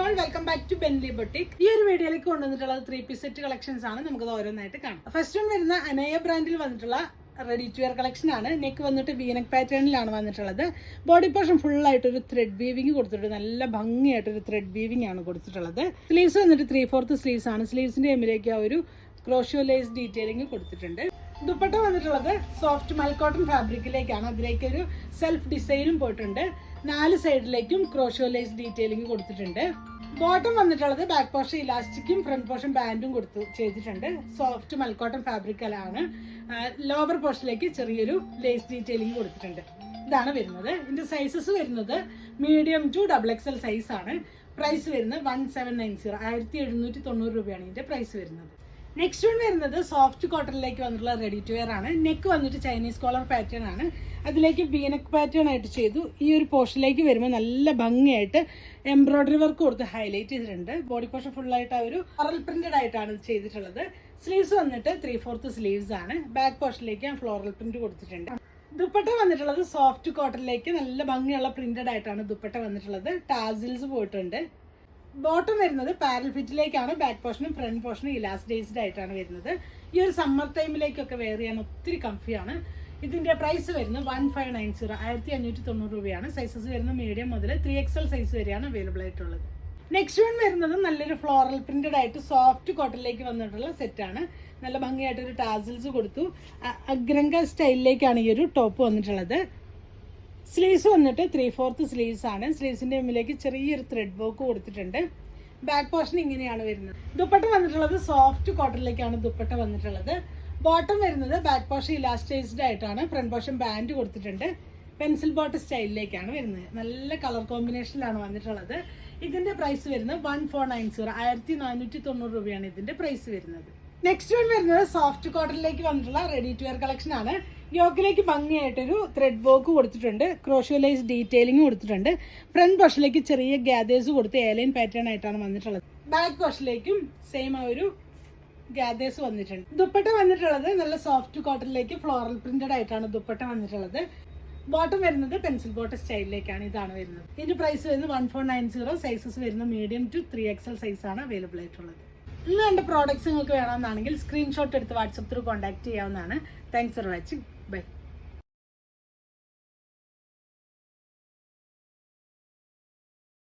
All welcome back to ബെൻലി boutique. ഈ ഒരു വീഡിയോയിലേക്ക് കൊണ്ടുവന്നിട്ടുള്ളത് 3-piece സെറ്റ് കളക്ഷൻസ് ആണ്. നമുക്ക് ഓരോന്നായിട്ട് കാണാം. ഫസ്റ്റ് വൺ വരുന്ന അനയ ബ്രാൻഡിൽ വന്നിട്ടുള്ള റെഡി ടു വെയർ കളക്ഷൻ ആണ്. നെക്ക് വന്നിട്ട് വീനക് പാറ്റേണിലാണ് വന്നിട്ടുള്ളത്. ബോഡി പോർഷൻ ഫുൾ ആയിട്ട് ഒരു ത്രെഡ് വീവിംഗ് കൊടുത്തിട്ടുണ്ട്. നല്ല ഭംഗിയായിട്ടൊരു ത്രെഡ് വീവിംഗ് ആണ് കൊടുത്തിട്ടുള്ളത്. സ്ലീവ്സ് വന്നിട്ട് 3/4 സ്ലീവ്സ് ആണ്. സ്ലീവ്സിന്റെ എമ്മിലേക്ക് ആ ഒരു ക്രോഷ്യോ ലേസ് ഡീറ്റെയിലിംഗ് കൊടുത്തിട്ടുണ്ട്. ദുപ്പട്ട വന്നിട്ടുള്ളത് സോഫ്റ്റ് മൽക്കോട്ടൺ ഫാബ്രിക്കിലേക്കാണ്. അതിലേക്ക് ഒരു സെൽഫ് ഡിസൈനും പോയിട്ടുണ്ട്. 4 സൈഡിലേക്കും ക്രോഷ്യോ ലേസ് ഡീറ്റെയിലിംഗ് കൊടുത്തിട്ടുണ്ട്. ബോട്ടം വന്നിട്ടുള്ളത് ബാക്ക് പോർഷൻ ഇലാസ്റ്റിക്കും ഫ്രണ്ട് പോർഷൻ ബാൻഡും ചെയ്തിട്ടുണ്ട്. സോഫ്റ്റ് മൽക്കോട്ടൺ ഫാബ്രിക്കലാണ്. ലോവർ പോർഷനിലേക്ക് ചെറിയൊരു ലേസ് ഡീറ്റെയിലിംഗ് കൊടുത്തിട്ടുണ്ട്. ഇതാണ് വരുന്നത്. ഇതിന്റെ സൈസസ് വരുന്നത് മീഡിയം ടു XXL സൈസ് ആണ്. പ്രൈസ് വരുന്നത് 1790 1790 രൂപയാണ് ഇതിന്റെ പ്രൈസ് വരുന്നത്. നെക്സ്റ്റ് വൺ വരുന്നത് സോഫ്റ്റ് കോട്ടണിലേക്ക് വന്നിട്ടുള്ള റെഡി ടു വെയർ ആണ്. നെക്ക് വന്നിട്ട് ചൈനീസ് കോളർ പാറ്റേൺ ആണ്. അതിലേക്ക് വീനക്ക് പാറ്റേൺ ആയിട്ട് ചെയ്തു. ഈ ഒരു പോർഷനിലേക്ക് വരുമ്പോൾ നല്ല ഭംഗിയായിട്ട് എംബ്രോയിഡറി വർക്ക് കൊടുത്ത് ഹൈലൈറ്റ് ചെയ്തിട്ടുണ്ട്. ബോഡി പോർഷൻ ഫുൾ ആയിട്ട് ആ ഒരു ഫ്ലോറൽ പ്രിന്റഡ് ആയിട്ടാണ് ചെയ്തിട്ടുള്ളത്. സ്ലീവ്സ് വന്നിട്ട് 3/4 സ്ലീവ്സ് ആണ്. ബാക്ക് പോർഷനിലേക്ക് ഫ്ലോറൽ പ്രിന്റ് കൊടുത്തിട്ടുണ്ട്. ദുപ്പട്ട വന്നിട്ടുള്ളത് സോഫ്റ്റ് കോട്ടണിലേക്ക് നല്ല ഭംഗിയുള്ള പ്രിന്റഡ് ആയിട്ടാണ് ദുപ്പട്ട വന്നിട്ടുള്ളത്. ടാസിൽസ് പോയിട്ടുണ്ട്. ബോട്ടം വരുന്നത് പാരൽ ഫിറ്റിലേക്കാണ്. ബാക്ക് പോർഷനും ഫ്രണ്ട് പോർഷനും ഇലാസ്റ്റിക്ഡ് ആയിട്ടാണ് വരുന്നത്. ഈ ഒരു സമ്മർ ടൈമിലേക്കൊക്കെ വെയർ ചെയ്യാൻ ഒത്തിരി കംഫിയാണ്. ഇതിന്റെ പ്രൈസ് വരുന്നത് 1590 1590 രൂപയാണ്. സൈസസ് വരുന്നത് മീഡിയം മുതൽ 3XL സൈസ് വരെയാണ് അവൈലബിൾ ആയിട്ടുള്ളത്. നെക്സ്റ്റ് വൺ വരുന്നത് നല്ലൊരു ഫ്ലോറൽ പ്രിന്റഡ് ആയിട്ട് സോഫ്റ്റ് കോട്ടണിലേക്ക് വന്നിട്ടുള്ള സെറ്റാണ്. നല്ല ഭംഗിയായിട്ട് ഒരു ടാസിൽസ് കൊടുത്തു. അഗ്രങ്ക സ്റ്റൈലിലേക്കാണ് ഈ ഒരു ടോപ്പ് വന്നിട്ടുള്ളത്. സ്ലീവ്സ് വന്നിട്ട് 3/4 സ്ലീവ്സ് ആണ്. സ്ലീവ്സിന്റെ മുമ്പിലേക്ക് ചെറിയൊരു ത്രെഡ് വർക്ക് കൊടുത്തിട്ടുണ്ട്. ബാക്ക് പോർഷൻ ഇങ്ങനെയാണ് വരുന്നത്. ദുപ്പട്ട വന്നിട്ടുള്ളത് സോഫ്റ്റ് കോട്ടണിലേക്കാണ് ദുപ്പട്ട വന്നിട്ടുള്ളത്. ബോട്ടം വരുന്നത് ബാക്ക് പോർഷൻ ഇലാസ്റ്റൈസ്ഡ് ആയിട്ടാണ്. ഫ്രണ്ട് പോർഷൻ ബാൻഡ് കൊടുത്തിട്ടുണ്ട്. പെൻസിൽ ബോട്ടം സ്റ്റൈലിലേക്കാണ് വരുന്നത്. നല്ല കളർ കോമ്പിനേഷനിലാണ് വന്നിട്ടുള്ളത്. ഇതിന്റെ പ്രൈസ് വരുന്നത് 1490 1490 രൂപയാണ് ഇതിന്റെ പ്രൈസ് വരുന്നത്. നെക്സ്റ്റ് വൺ വരുന്നത് സോഫ്റ്റ് കോട്ടണിലേക്ക് വന്നിട്ടുള്ള റെഡി ടു വെയർ കളക്ഷൻ ആണ്. യോക്കിലേക്ക് ഭംഗിയായിട്ടൊരു ത്രെഡ് വർക്ക് കൊടുത്തിട്ടുണ്ട്. ക്രോഷ്യോ ലേസ് ഡീറ്റെയിലിംഗ് കൊടുത്തിട്ടുണ്ട്. ഫ്രണ്ട് പോർഷനിലേക്ക് ചെറിയ ഗ്യാദേഴ്സ് കൊടുത്ത് എയർലൈൻ പാറ്റേൺ ആയിട്ടാണ് വന്നിട്ടുള്ളത്. ബാക്ക് പോർഷനിലേക്കും സെയിം ആ ഒരു ഗ്യാദേഴ്സ് വന്നിട്ടുണ്ട്. ദുപ്പട്ട വന്നിട്ടുള്ളത് നല്ല സോഫ്റ്റ് കോട്ടണിലേക്ക് ഫ്ലോറൽ പ്രിന്റഡ് ആയിട്ടാണ് ദുപ്പട്ട വന്നിട്ടുള്ളത്. ബോട്ടം വരുന്നത് പെൻസിൽ ബോട്ടം സ്റ്റൈലിലേക്കാണ്. ഇതാണ് വരുന്നത്. ഇതിന്റെ പ്രൈസ് വരുന്നത് 1490. സൈസസ് വരുന്നത് മീഡിയം ടു 3XL സൈസ് ആണ് അവൈലബിൾ ആയിട്ടുള്ളത്. ഇന്ന് എൻ്റെ പ്രോഡക്ട്സ് നിങ്ങൾക്ക് വേണമെന്നാണെങ്കിൽ സ്ക്രീൻഷോട്ട് എടുത്ത് വാട്സപ്പ് ത്രൂ കോൺടാക്ട് ചെയ്യാവുന്നതാണ്. Thanks for watching. ബൈ.